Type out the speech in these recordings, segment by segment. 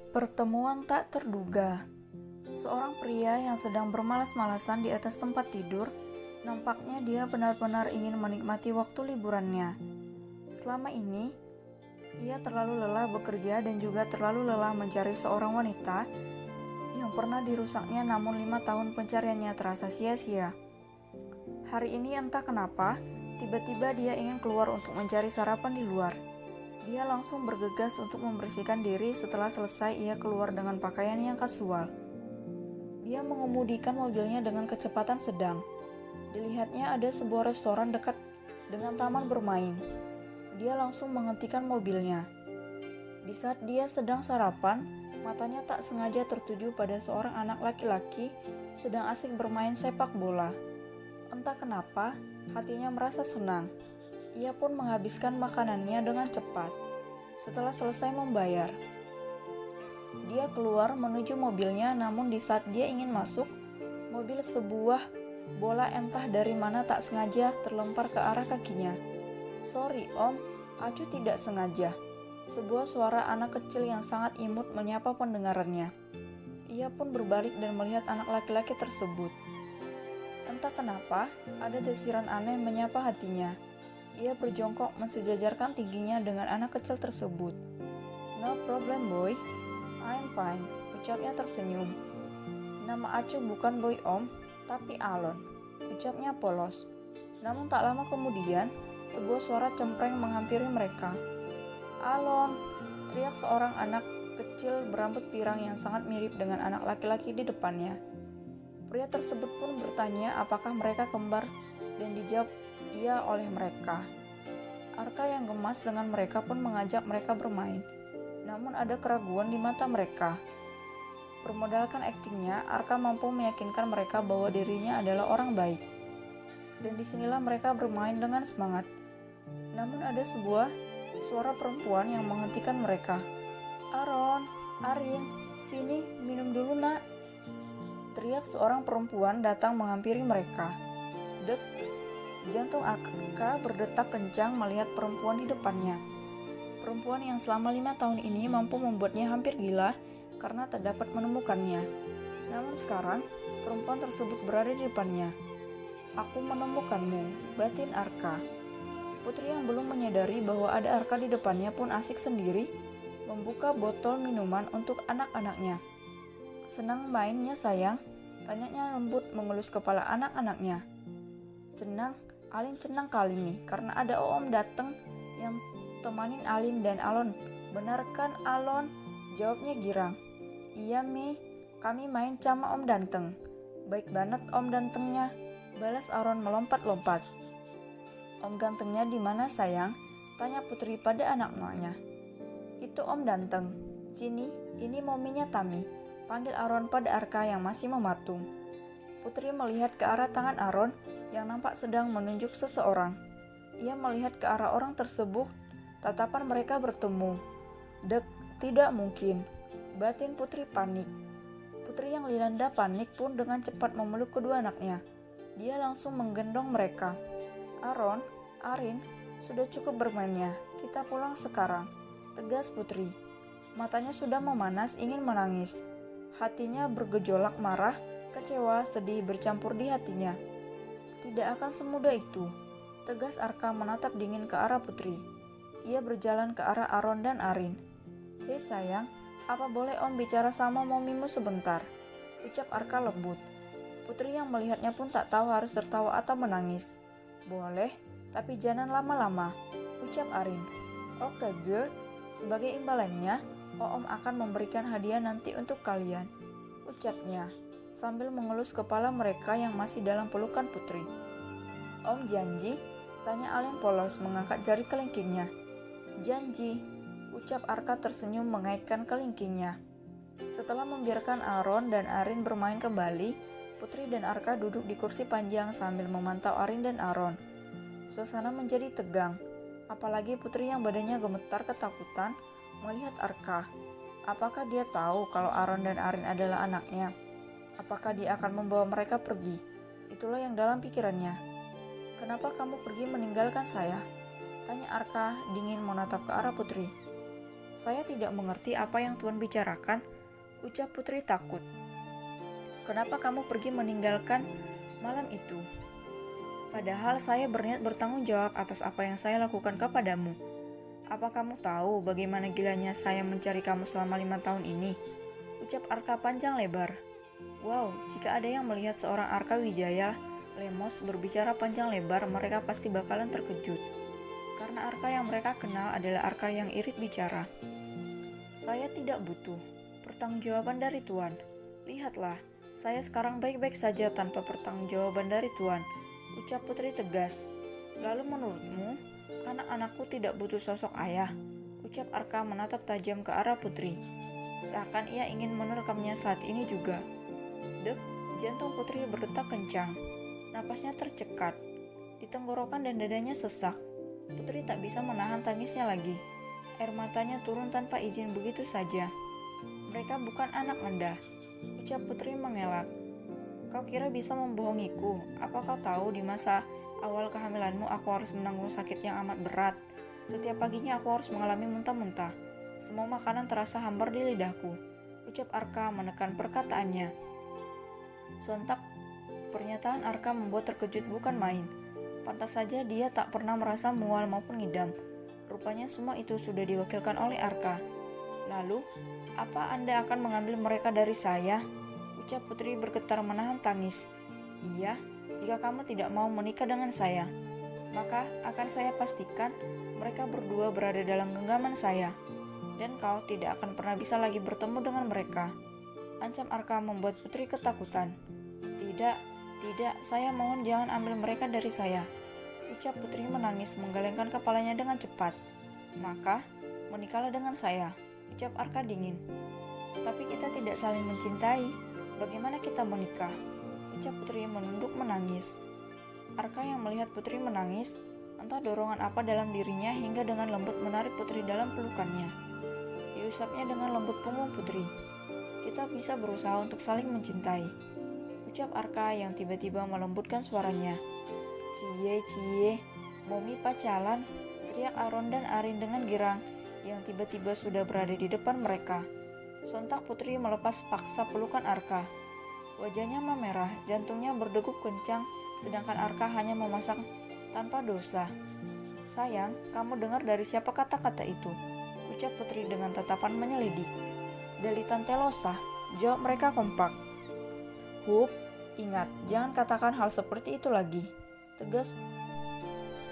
Pertemuan tak terduga. Seorang pria yang sedang bermalas-malasan di atas tempat tidur, nampaknya dia benar-benar ingin menikmati waktu liburannya. Selama ini, ia terlalu lelah bekerja dan juga terlalu lelah mencari seorang wanita yang pernah dirusaknya, namun 5 tahun pencariannya terasa sia-sia. Hari ini entah kenapa, tiba-tiba dia ingin keluar untuk mencari sarapan di luar. Dia langsung bergegas untuk membersihkan diri. Setelah selesai, ia keluar dengan pakaian yang kasual. Dia mengemudikan mobilnya dengan kecepatan sedang. Dilihatnya ada sebuah restoran dekat dengan taman bermain. Dia langsung menghentikan mobilnya. Di saat dia sedang sarapan, matanya tak sengaja tertuju pada seorang anak laki-laki sedang asik bermain sepak bola. Entah kenapa, hatinya merasa senang. Ia pun menghabiskan makanannya dengan cepat. Setelah selesai membayar, dia keluar menuju mobilnya, namun di saat dia ingin masuk, mobil sebuah bola entah dari mana tak sengaja terlempar ke arah kakinya. "Sorry om, Acu tidak sengaja." Sebuah suara anak kecil yang sangat imut menyapa pendengarannya. Ia pun berbalik dan melihat anak laki-laki tersebut. Entah kenapa, ada desiran aneh menyapa hatinya. Ia berjongkok mensejajarkan tingginya dengan anak kecil tersebut. "No problem boy, I'm fine," ucapnya tersenyum. "Nama Acu bukan Boy om, tapi Alon," ucapnya polos. Namun tak lama kemudian, sebuah suara cempreng menghampiri mereka. "Alon!" teriak seorang anak kecil berambut pirang yang sangat mirip dengan anak laki-laki di depannya. Pria tersebut pun bertanya apakah mereka kembar dan dijawab iya oleh mereka. Arka yang gemas dengan mereka pun mengajak mereka bermain. Namun ada keraguan di mata mereka. Bermodalkan aktingnya, Arka mampu meyakinkan mereka bahwa dirinya adalah orang baik. Dan disinilah mereka bermain dengan semangat. Namun ada sebuah suara perempuan yang menghentikan mereka. "Aron, Arin, sini minum dulu nak," teriak seorang perempuan datang menghampiri mereka. Dek, jantung Arka berdetak kencang melihat perempuan di depannya. Perempuan yang selama 5 tahun ini mampu membuatnya hampir gila karena tak dapat menemukannya. Namun sekarang, perempuan tersebut berada di depannya. "Aku menemukanmu," batin Arka. Putri yang belum menyadari bahwa ada Arka di depannya pun asik sendiri membuka botol minuman untuk anak-anaknya. "Senang mainnya sayang?" tanyanya lembut mengelus kepala anak-anaknya. "Cenang, Alin cenang kali Mi, karena ada Om dateng yang temanin Alin dan Alon." "Benar kan Alon?" jawabnya girang. "Iya Mi, kami main sama Om Danteng." "Baik banget Om Dantengnya," balas Aron melompat-lompat. "Om Gantengnya di mana sayang?" tanya Putri pada anak-anaknya. "Itu Om Danteng. Sini, ini mominya Tami," panggil Aron pada Arka yang masih mematung. Putri melihat ke arah tangan Aron yang nampak sedang menunjuk seseorang. Ia melihat ke arah orang tersebut, tatapan mereka bertemu. "Dek, tidak mungkin," batin Putri panik. Putri yang dilanda panik pun dengan cepat memeluk kedua anaknya. Dia langsung menggendong mereka. "Aron, Arin, sudah cukup bermainnya, kita pulang sekarang," tegas Putri. Matanya sudah memanas ingin menangis. Hatinya bergejolak marah, kecewa, sedih bercampur di hatinya. "Tidak akan semudah itu," tegas Arka menatap dingin ke arah Putri. Ia berjalan ke arah Aron dan Arin. "Hei sayang, apa boleh Om bicara sama momimu sebentar?" ucap Arka lembut. Putri yang melihatnya pun tak tahu harus tertawa atau menangis. "Boleh, tapi jangan lama-lama," ucap Arin. "Oke girl, sebagai imbalannya, Om akan memberikan hadiah nanti untuk kalian," ucapnya, sambil mengelus kepala mereka yang masih dalam pelukan Putri. "Om janji?" tanya Alin polos mengangkat jari kelingkingnya. "Janji," ucap Arka tersenyum mengaitkan kelingkingnya. Setelah membiarkan Aron dan Arin bermain kembali, Putri dan Arka duduk di kursi panjang sambil memantau Arin dan Aron. Suasana menjadi tegang, apalagi Putri yang badannya gemetar ketakutan melihat Arka. Apakah dia tahu kalau Aron dan Arin adalah anaknya? Apakah dia akan membawa mereka pergi? Itulah yang dalam pikirannya. "Kenapa kamu pergi meninggalkan saya?" tanya Arka dingin menatap ke arah Putri. Saya tidak mengerti apa yang Tuan bicarakan, ucap Putri takut. Kenapa kamu pergi meninggalkan malam itu? Padahal saya berniat bertanggung jawab atas apa yang saya lakukan kepadamu. Apa kamu tahu bagaimana gilanya saya mencari kamu selama 5 tahun ini? Ucap Arka panjang lebar. Wow, jika ada yang melihat seorang Arka Wijaya Lemos berbicara panjang lebar, mereka pasti bakalan terkejut. Karena Arka yang mereka kenal adalah Arka yang irit bicara. Saya tidak butuh pertanggungjawaban dari Tuan. Lihatlah, saya sekarang baik-baik saja tanpa pertanggungjawaban dari Tuan, ucap Putri tegas. Lalu menurutmu, anak-anakku tidak butuh sosok ayah, ucap Arka menatap tajam ke arah Putri. Seakan ia ingin menerekamnya saat ini juga. Dek, jantung Putri berdetak kencang. Napasnya tercekat. Di tenggorokan dan dadanya sesak. Putri tak bisa menahan tangisnya lagi. Air matanya turun tanpa izin begitu saja. Mereka bukan anak Anda, ucap Putri mengelak. Kau kira bisa membohongiku? Apa kau tahu di masa awal kehamilanmu aku harus menanggung sakit yang amat berat. Setiap paginya aku harus mengalami muntah-muntah. Semua makanan terasa hambar di lidahku, ucap Arka menekan perkataannya. Sontak, pernyataan Arka membuat terkejut bukan main. Pantas saja dia tak pernah merasa mual maupun ngidam. Rupanya semua itu sudah diwakilkan oleh Arka. Lalu, apa Anda akan mengambil mereka dari saya? Ucap Putri bergetar menahan tangis. Iya, jika kamu tidak mau menikah dengan saya, maka akan saya pastikan mereka berdua berada dalam genggaman saya. Dan kau tidak akan pernah bisa lagi bertemu dengan mereka. Ancam Arka membuat Putri ketakutan. Tidak, saya mohon jangan ambil mereka dari saya, ucap Putri menangis menggelengkan kepalanya dengan cepat. Maka, menikahlah dengan saya, ucap Arka dingin. Tapi kita tidak saling mencintai, bagaimana kita menikah? Ucap Putri menunduk menangis. Arka yang melihat Putri menangis, entah dorongan apa dalam dirinya hingga dengan lembut menarik Putri dalam pelukannya. Diusapnya dengan lembut punggung Putri. Kita bisa berusaha untuk saling mencintai, ucap Arka yang tiba-tiba melembutkan suaranya. Cie, Momi pacaran, teriak Aron dan Arin dengan girang yang tiba-tiba sudah berada di depan mereka. Sontak Putri melepas paksa pelukan Arka. Wajahnya memerah, jantungnya berdegup kencang, sedangkan Arka hanya memasak tanpa dosa. Sayang, kamu dengar dari siapa kata-kata itu? Ucap Putri dengan tatapan menyelidik. Dari Tante Losa, jawab mereka kompak. Hup, ingat, jangan katakan hal seperti itu lagi, tegas.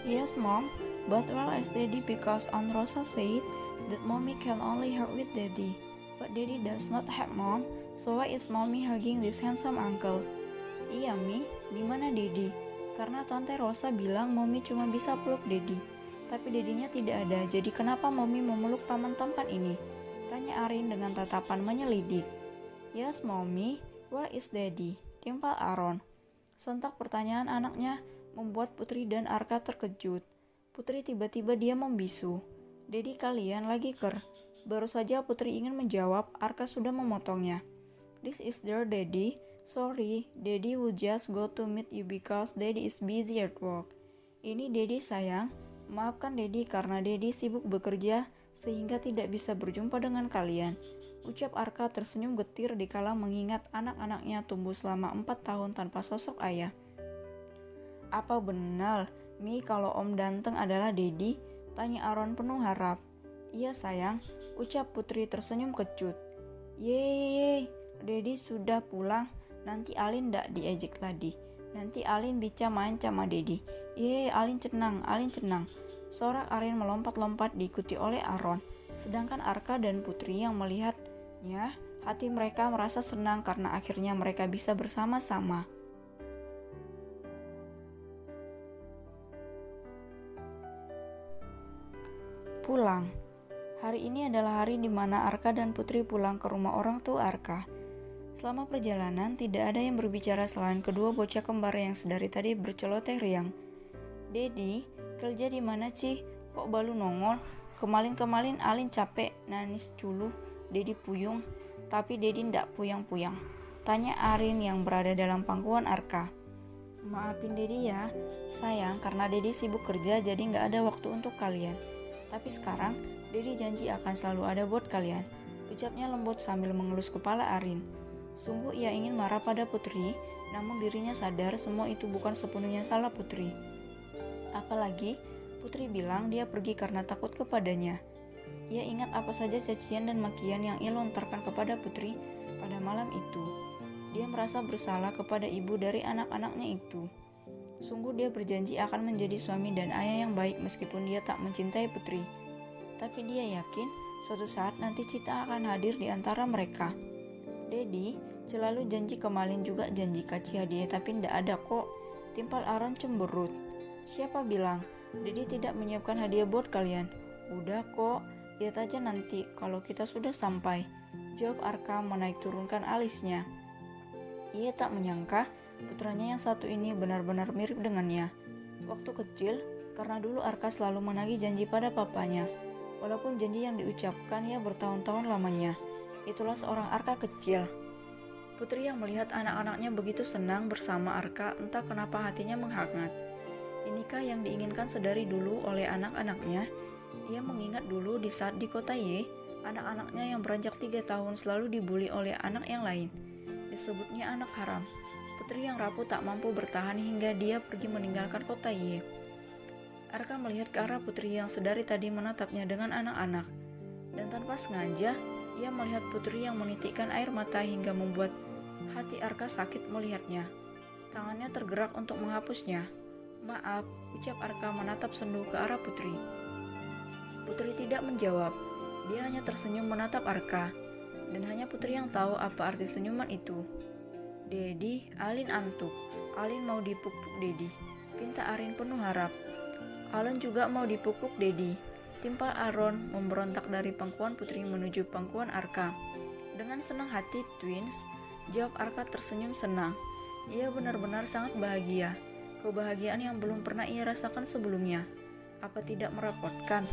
Yes, Mom, but well as Daddy because Aunt Rosa said that Mommy can only hurt with Daddy. But Daddy does not have Mom, so why is Mommy hugging this handsome uncle? Iya, Mi, di mana Daddy? Karena Tante Rosa bilang Mommy cuma bisa peluk Daddy, tapi Daddy-nya tidak ada, jadi kenapa Mommy memeluk paman tampan ini? Tanya Arin dengan tatapan menyelidik. Yes, Mommy, where is Daddy? Timpal Aaron. Sontak pertanyaan anaknya membuat Putri dan Arka terkejut. Putri tiba-tiba dia membisu. Daddy kalian lagi ker. Baru saja Putri ingin menjawab, Arka sudah memotongnya. This is their Daddy. Sorry, Daddy would just go to meet you because Daddy is busy at work. Ini Daddy sayang. Maafkan Daddy karena Daddy sibuk bekerja sehingga tidak bisa berjumpa dengan kalian. Ucap Arka tersenyum getir dikala mengingat anak-anaknya tumbuh selama 4 tahun tanpa sosok ayah. Apa benar, Mi, kalau Om Danteng adalah Daddy? Tanya Aaron penuh harap. Iya sayang, ucap Putri tersenyum kecut. Yeay, Daddy sudah pulang. Nanti Alin ndak diejek lagi. Nanti Alin bisa main sama Daddy. Yeay, Alin cenang. Sorak Arin melompat-lompat diikuti oleh Aaron. Sedangkan Arka dan Putri yang melihatnya, hati mereka merasa senang karena akhirnya mereka bisa bersama-sama. Pulang. Hari ini adalah hari di mana Arka dan Putri pulang ke rumah orang tua Arka. Selama perjalanan, tidak ada yang berbicara selain kedua bocah kembar yang sedari tadi berceloteh riang. Dedi, kerja di mana Ci? Kok baru nongol? Kemalin Alin capek, nanis culu, Dedi puyung. Tapi Dedi ndak puyang-puyang. Tanya Arin yang berada dalam pangkuan Arka. Maafin Dedi ya, sayang, karena Dedi sibuk kerja jadi nggak ada waktu untuk kalian. Tapi sekarang, Dedi janji akan selalu ada buat kalian, ucapnya lembut sambil mengelus kepala Arin. Sungguh ia ingin marah pada Putri, namun dirinya sadar semua itu bukan sepenuhnya salah Putri. Apalagi Putri bilang dia pergi karena takut kepadanya. Ia ingat apa saja cacian dan makian yang ia lontarkan kepada Putri pada malam itu. Dia merasa bersalah kepada ibu dari anak-anaknya itu. Sungguh dia berjanji akan menjadi suami dan ayah yang baik meskipun dia tak mencintai Putri. Tapi dia yakin suatu saat nanti Cita akan hadir di antara mereka. Dedi selalu janji ke Malin juga janji kasih hadiah tapi ndak ada kok. Timpal Aaron cemberut. Siapa bilang Dedi tidak menyiapkan hadiah buat kalian? Udah kok, lihat aja nanti kalau kita sudah sampai, jawab Arka menaik turunkan alisnya. Ia tak menyangka putranya yang satu ini benar-benar mirip dengannya. Waktu kecil, karena dulu Arka selalu menagih janji pada papanya. Walaupun janji yang diucapkan ia bertahun-tahun lamanya. Itulah seorang Arka kecil. Putri yang melihat anak-anaknya begitu senang bersama Arka, entah kenapa hatinya menghangat. Inikah yang diinginkan sedari dulu oleh anak-anaknya? Ia mengingat dulu di saat di kota Y, anak-anaknya yang beranjak 3 tahun selalu dibully oleh anak yang lain. Disebutnya anak haram. Putri yang rapuh tak mampu bertahan hingga dia pergi meninggalkan kota Y. Arka melihat ke arah Putri yang sedari tadi menatapnya dengan anak-anak. Dan tanpa sengaja, ia melihat Putri yang menitikkan air mata hingga membuat hati Arka sakit melihatnya. Tangannya tergerak untuk menghapusnya. Maaf, ucap Arka menatap sendu ke arah Putri. Putri tidak menjawab. Dia hanya tersenyum menatap Arka. Dan hanya Putri yang tahu apa arti senyuman itu. Dedi, Alin antuk. Alin mau dipupuk Dedi. Pinta Arin penuh harap. Alin juga mau dipupuk Dedi. Timpal Aaron memberontak dari pangkuan Putri menuju pangkuan Arka. Dengan senang hati, twins, jawab Arka tersenyum senang. Ia benar-benar sangat bahagia. Kebahagiaan yang belum pernah ia rasakan sebelumnya. Apa tidak merepotkan?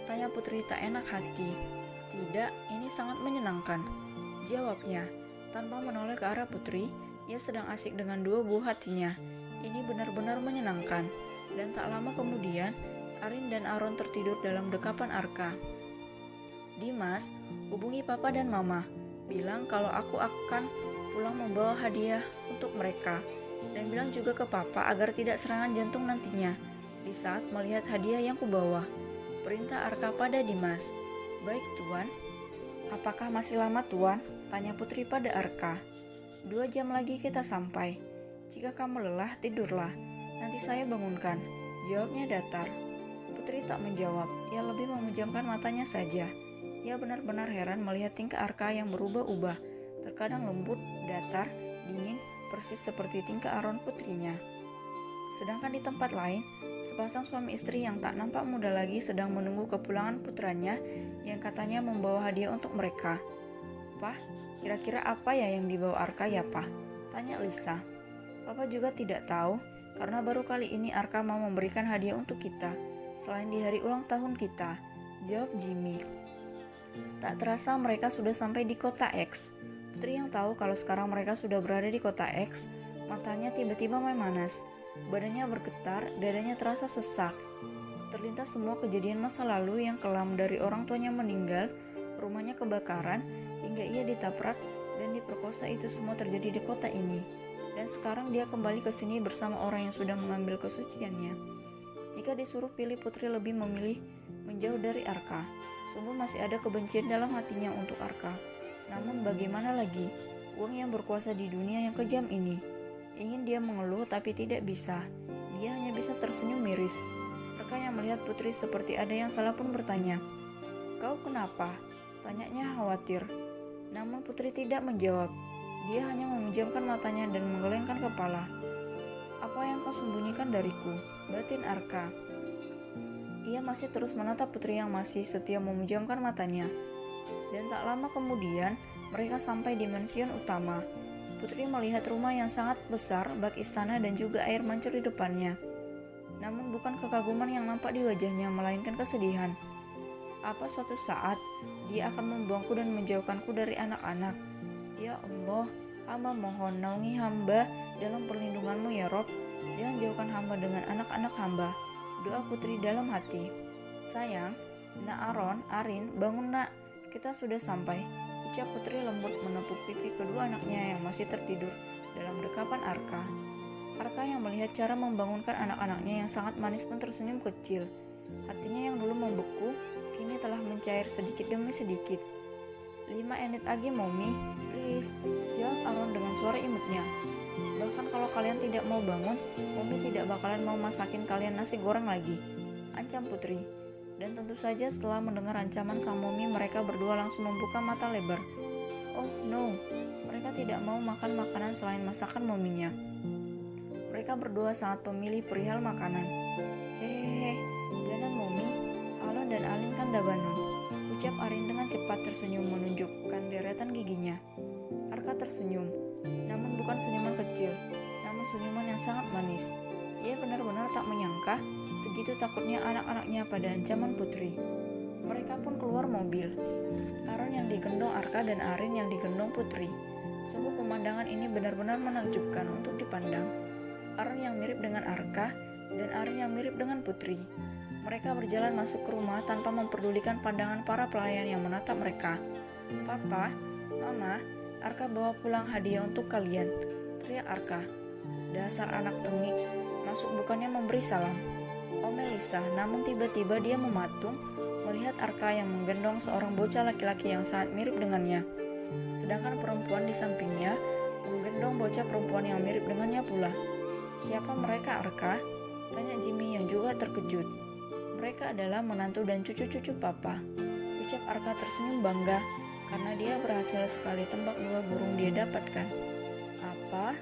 Tanya Putri tak enak hati. Tidak, ini sangat menyenangkan, jawabnya. Tanpa menoleh ke arah Putri, ia sedang asik dengan dua buah hatinya. Ini benar-benar menyenangkan. Dan tak lama kemudian, Arin dan Aaron tertidur dalam dekapan Arka. Dimas, hubungi papa dan mama. Bilang kalau aku akan pulang membawa hadiah untuk mereka. Dan bilang juga ke papa agar tidak serangan jantung nantinya di saat melihat hadiah yang kubawa. Perintah Arka pada Dimas. Baik tuan. Apakah masih lama tuan? Tanya Putri pada Arka. 2 jam lagi kita sampai. Jika kamu lelah, tidurlah. Nanti saya bangunkan, jawabnya datar. Putri tak menjawab, ia lebih memejamkan matanya saja. Ia benar-benar heran melihat tingkah Arka yang berubah-ubah. Terkadang lembut, datar, dingin, persis seperti tingkah Aaron putrinya. Sedangkan di tempat lain, sepasang suami istri yang tak nampak muda lagi sedang menunggu kepulangan putranya yang katanya membawa hadiah untuk mereka. Pah, kira-kira apa ya yang dibawa Arka ya, Pah? Tanya Lisa. Papa juga tidak tahu, karena baru kali ini Arka mau memberikan hadiah untuk kita, selain di hari ulang tahun kita, jawab Jimmy. Tak terasa mereka sudah sampai di kota X. Putri yang tahu kalau sekarang mereka sudah berada di kota X, matanya tiba-tiba memanas, badannya bergetar, dadanya terasa sesak. Terlintas semua kejadian masa lalu yang kelam dari orang tuanya meninggal, rumahnya kebakaran, hingga ia ditabrak dan diperkosa, itu semua terjadi di kota ini. Dan sekarang dia kembali ke sini bersama orang yang sudah mengambil kesuciannya. Jika disuruh pilih, Putri lebih memilih menjauh dari Arka. Sungguh masih ada kebencian dalam hatinya untuk Arka. Namun bagaimana lagi, uang yang berkuasa di dunia yang kejam ini. Ingin dia mengeluh tapi tidak bisa. Dia hanya bisa tersenyum miris. Arka yang melihat Putri seperti ada yang salah pun bertanya, "Kau kenapa?" Tanyanya khawatir. Namun Putri tidak menjawab. Dia hanya memejamkan matanya dan menggelengkan kepala. "Apa yang kau sembunyikan dariku?" batin Arka. Ia masih terus menatap Putri yang masih setia memejamkan matanya. Dan tak lama kemudian, mereka sampai di mansion utama. Putri melihat rumah yang sangat besar, bak istana dan juga air mancur di depannya. Namun bukan kekaguman yang nampak di wajahnya, melainkan kesedihan. Apa suatu saat, dia akan membuangku dan menjauhkanku dari anak-anak. Ya Allah, hamba mohon naungi hamba dalam perlindunganmu ya Rob. Jangan jauhkan hamba dengan anak-anak hamba. Doa Putri dalam hati. Sayang, "Nak Aron, Arin, bangun nak, kita sudah sampai," ucap Putri lembut menepuk pipi kedua anaknya yang masih tertidur dalam dekapan Arka. Arka yang melihat cara membangunkan anak-anaknya yang sangat manis pun tersenyum kecil. Hatinya yang dulu membeku, kini telah mencair sedikit demi sedikit. 5 menit lagi, Mommy, please, jawab Aron dengan suara imutnya. Bahkan kalau kalian tidak mau bangun, Mommy tidak bakalan mau masakin kalian nasi goreng lagi, ancam Putri. Dan tentu saja setelah mendengar ancaman sang Mommy, mereka berdua langsung membuka mata lebar. Oh no, mereka tidak mau makan makanan selain masakan Mominya. Mereka berdua sangat pemilih perihal makanan. Hehehe, jangan Mommy, Alan dan Alin kan dah bangun, ucap Arin dengan cepat tersenyum menunjukkan deretan giginya. Arka tersenyum, namun bukan senyuman kecil, namun senyuman yang sangat manis. Ia benar-benar tak menyangka segitu takutnya anak-anaknya pada ancaman Putri. Mereka pun keluar mobil. Aron yang digendong Arka dan Arin yang digendong Putri. Sungguh pemandangan ini benar-benar menakjubkan untuk dipandang. Aron yang mirip dengan Arka dan Arin yang mirip dengan Putri. Mereka berjalan masuk ke rumah tanpa memperdulikan pandangan para pelayan yang menatap mereka. "Papa, Mama, Arka bawa pulang hadiah untuk kalian," teriak Arka. Dasar anak tengik, masuk bukannya memberi salam, omel Lisa, namun tiba-tiba dia mematung melihat Arka yang menggendong seorang bocah laki-laki yang sangat mirip dengannya. Sedangkan perempuan di sampingnya menggendong bocah perempuan yang mirip dengannya pula. "Siapa mereka, Arka?" tanya Jimmy yang juga terkejut. "Mereka adalah menantu dan cucu-cucu Papa," ucap Arka tersenyum bangga karena dia berhasil sekali tembak 2 burung dia dapatkan. "Apa?"